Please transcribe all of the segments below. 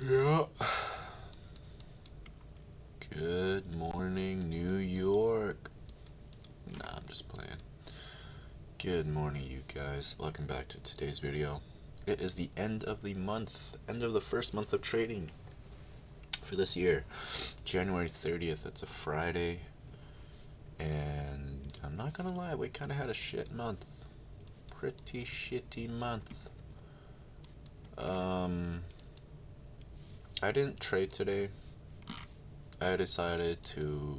Yeah. Good morning, New York. Nah, I'm just playing. Good morning, you guys. Welcome back to today's video. It is the end of the month, end of the first month of trading for this year. January 30th, it's a Friday. And I'm not gonna lie, we kind of had a shit month. Pretty shitty month. Um, I didn't trade today. I decided to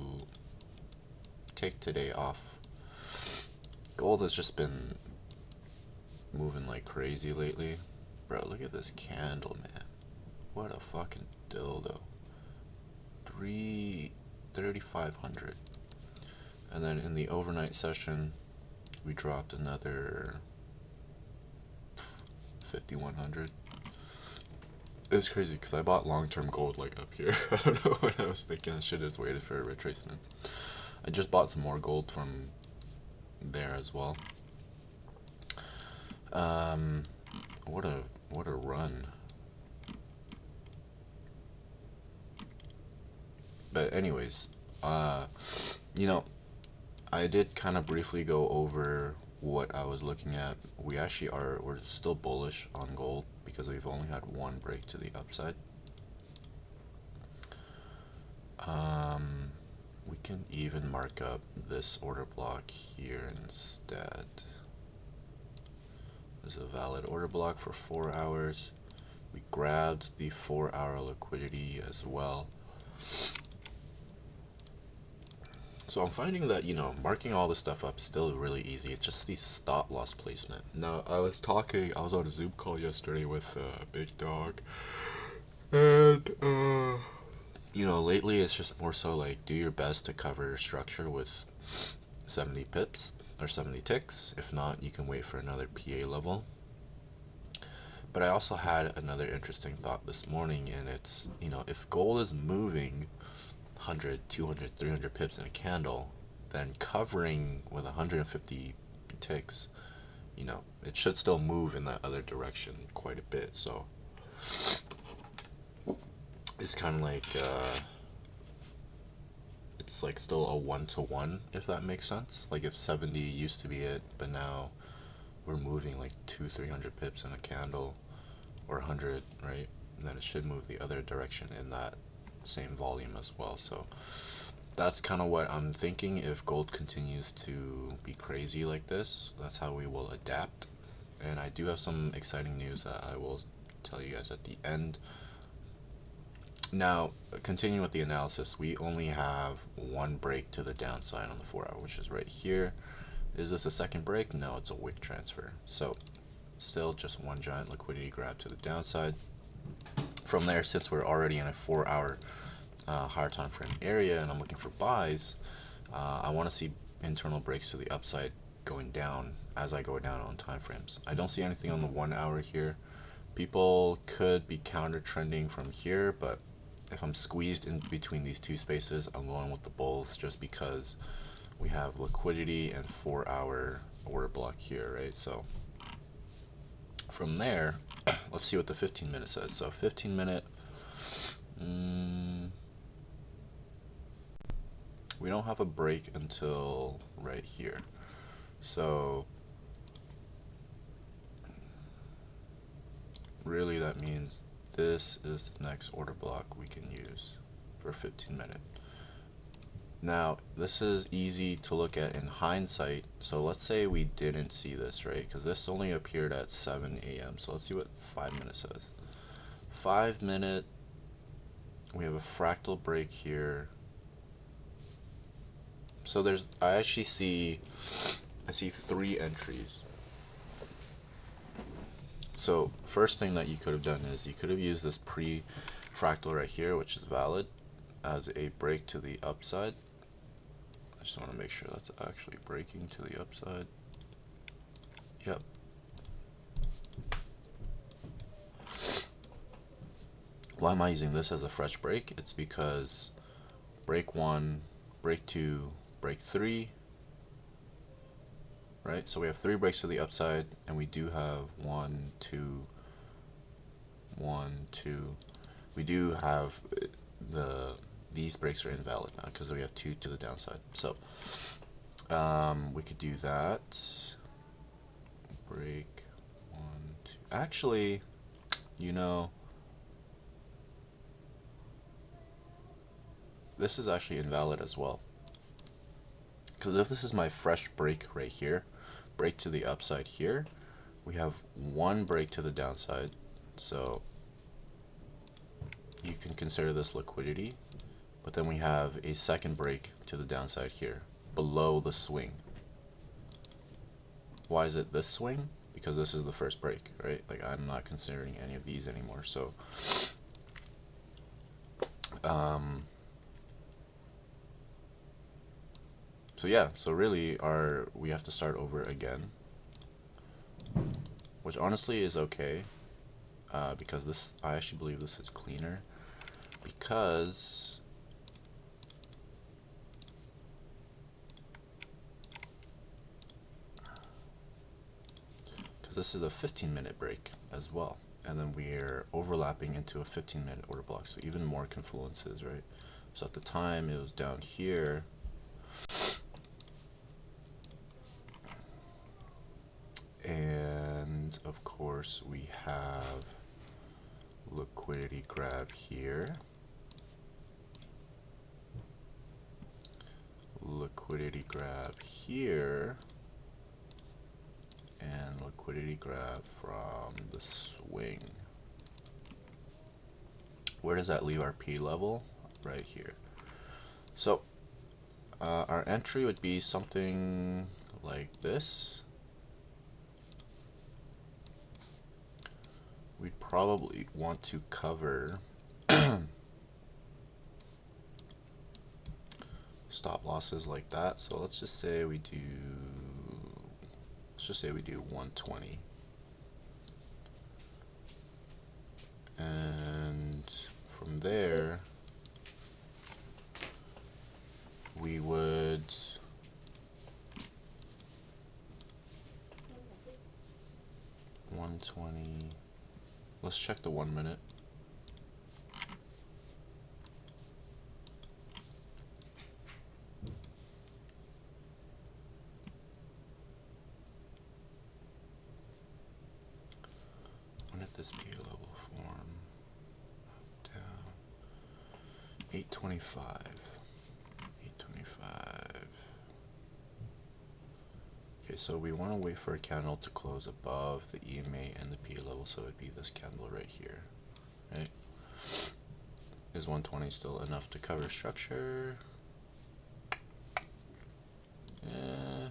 take today off. Gold has just been moving like crazy lately. Bro, look at this candle, man. What a fucking dildo. 3,500. And then in the overnight session, we dropped another 5,100. It's crazy because I bought long-term gold like up here. I don't know what I was thinking. I should have just waited for a retracement. I just bought some more gold from there as well. Um, what a run. But anyways, uh, you know, I did kind of briefly go over what I was looking at. We're still bullish on gold because we've only had one break to the upside. Um, we can even mark up this order block here instead. There's a valid order block for 4 hours. We grabbed the 4-hour liquidity as well. So I'm finding that, marking all this stuff up is still really easy. It's just the stop loss placement. Now, I was on a Zoom call yesterday with Big Dog. And, lately it's just more so like do your best to cover your structure with 70 pips or 70 ticks. If not, you can wait for another PA level. But I also had another interesting thought this morning, and it's, if gold is moving 100, 200, 300 pips in a candle, then covering with 150 ticks, it should still move in that other direction quite a bit. So it's kind of like, it's like still a 1-to-1, if that makes sense. Like if 70 used to be it, but now we're moving like 200, 300 pips in a candle, or 100, right? And then it should move the other direction in that same volume as well. So that's kind of what I'm thinking. If gold continues to be crazy like this, that's how we will adapt. And I do have some exciting news that I will tell you guys at the end. Now, continuing with the analysis, we only have one break to the downside on the 4-hour, which is right here. Is this a second break? No, it's a wick transfer. So still just one giant liquidity grab to the downside. From there, since we're already in a 4-hour higher time frame area and I'm looking for buys, I want to see internal breaks to the upside going down as I go down on time frames. I don't see anything on the 1 hour here. People could be counter trending from here, but if I'm squeezed in between these two spaces, I'm going with the bulls just because we have liquidity and 4-hour order block here, right? So from there, let's see what the 15-minute says. So 15-minute, we don't have a break until right here. So really that means this is the next order block we can use for 15-minute. Now, this is easy to look at in hindsight. So let's say we didn't see this, right? Because this only appeared at 7 a.m. So let's see what 5-minute says. 5-minute, we have a fractal break here. So I see 3 entries. So first thing that you could have done is you could have used this pre-fractal right here, which is valid, as a break to the upside. I just want to make sure that's actually breaking to the upside. Yep. Why am I using this as a fresh break? It's because break 1, break 2, break 3, right? So we have 3 breaks to the upside, and we do have 1, 2, 1, 2. we do have these breaks are invalid now because we have 2 to the downside. So we could do that. Break 1, 2. Actually, you know, this is actually invalid as well. Because if this is my fresh break right here, break to the upside here, we have 1 break to the downside. So you can consider this liquidity. But then we have a second break to the downside here, below the swing. Why is it this swing? Because this is the first break, right? Like, I'm not considering any of these anymore. So yeah, so really we have to start over again, which honestly is okay, because I actually believe this is cleaner, because this is a 15-minute break as well, and then we're overlapping into a 15-minute order block, so even more confluences, right? So at the time it was down here, and of course we have liquidity grab here, liquidity grab here, and liquidity grab from the swing. Where does that leave our P level? Right here. So our entry would be something like this. We'd probably want to cover stop losses like that. So let's just say we do 120. And from there we would let's check the 1 minute. When did this P level form? Down 825. 825. Okay, so we want to wait for a candle to close above the EMA and the P level, so it'd be this candle right here, right? Is 120 still enough to cover structure? Yeah,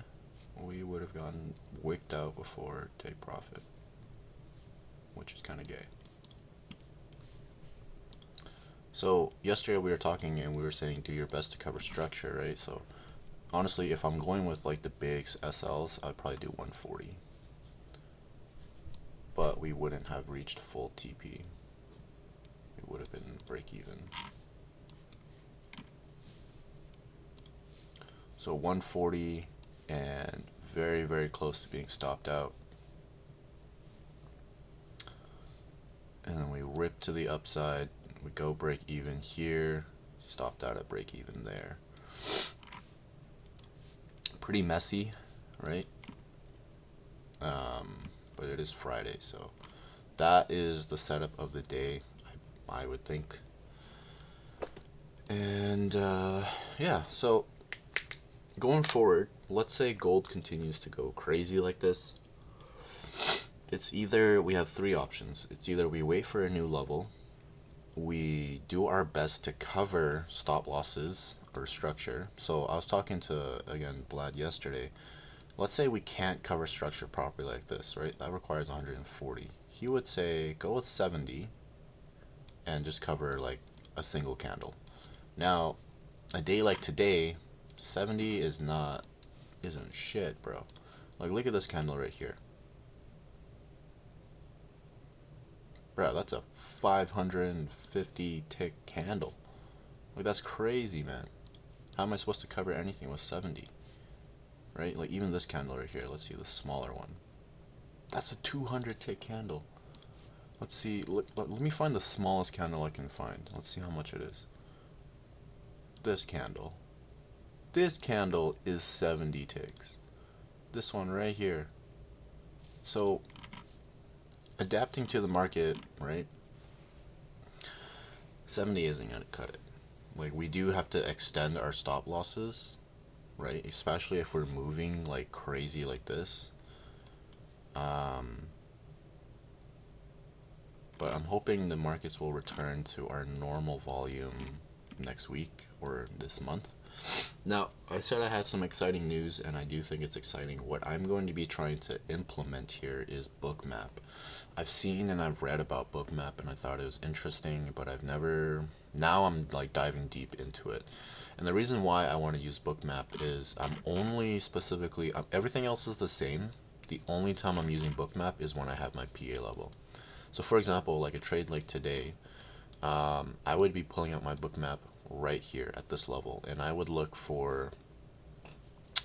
we would have gotten wicked out before take profit, which is kind of gay. So yesterday we were talking and we were saying do your best to cover structure, right? So honestly, if I'm going with like the big SLs, I'd probably do 140. But we wouldn't have reached full TP. It would have been break even. So 140 and very, very close to being stopped out. And then we rip to the upside. We go break even here. Stopped out at break even there. Pretty messy, right? But it is Friday, so that is the setup of the day, I would think. And yeah, so going forward, let's say gold continues to go crazy like this. It's either we have 3 options. It's either we wait for a new level, we do our best to cover stop losses or structure. So I was talking to, again, Vlad yesterday. Let's say we can't cover structure properly like this, right? That requires 140. He would say go with 70 and just cover like a single candle. Now, a day like today, 70 isn't shit, bro. Like, look at this candle right here. Bro, that's a 550 tick candle. Like, that's crazy, man. How am I supposed to cover anything with 70? Right? Like, even this candle right here, let's see the smaller one. That's a 200 tick candle. Let's see. Let me find the smallest candle I can find. Let's see how much it is. This candle. This candle is 70 ticks. This one right here. So, adapting to the market, right? 70 isn't going to cut it. Like, we do have to extend our stop losses, right? Especially if we're moving like crazy like this. But I'm hoping the markets will return to our normal volume next week or this month. Now, I said I had some exciting news, and I do think it's exciting. What I'm going to be trying to implement here is Bookmap. I've seen and I've read about Bookmap, and I thought it was interesting, but I've never. Now I'm like diving deep into it. And the reason why I want to use Bookmap is I'm only specifically. Everything else is the same. The only time I'm using Bookmap is when I have my PA level. So, for example, like a trade like today, I would be pulling out my Bookmap right here at this level, and I would look for.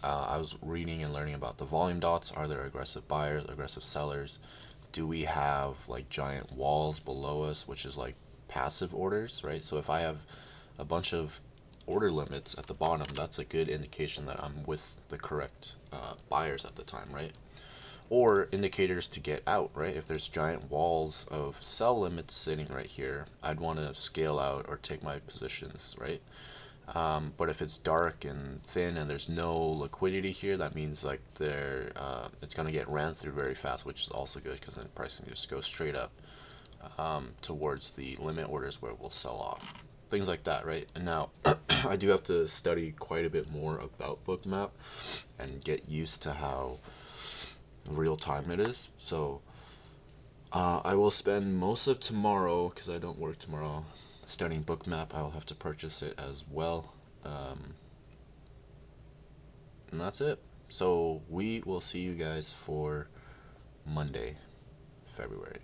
I was reading and learning about the volume dots. Are there aggressive buyers, aggressive sellers? Do we have like giant walls below us, which is like passive orders, right? So if I have a bunch of order limits at the bottom, that's a good indication that I'm with the correct buyers at the time, right? Or indicators to get out, right? If there's giant walls of sell limits sitting right here, I'd want to scale out or take my positions, right? But if it's dark and thin and there's no liquidity here, that means like it's gonna get ran through very fast, which is also good because then pricing just goes straight up towards the limit orders where it will sell off. Things like that, right? And now I do have to study quite a bit more about Bookmap and get used to how real time it is. So I will spend most of tomorrow, because I don't work tomorrow, studying Bookmap. I will have to purchase it as well. And that's it. So we will see you guys for Monday, February.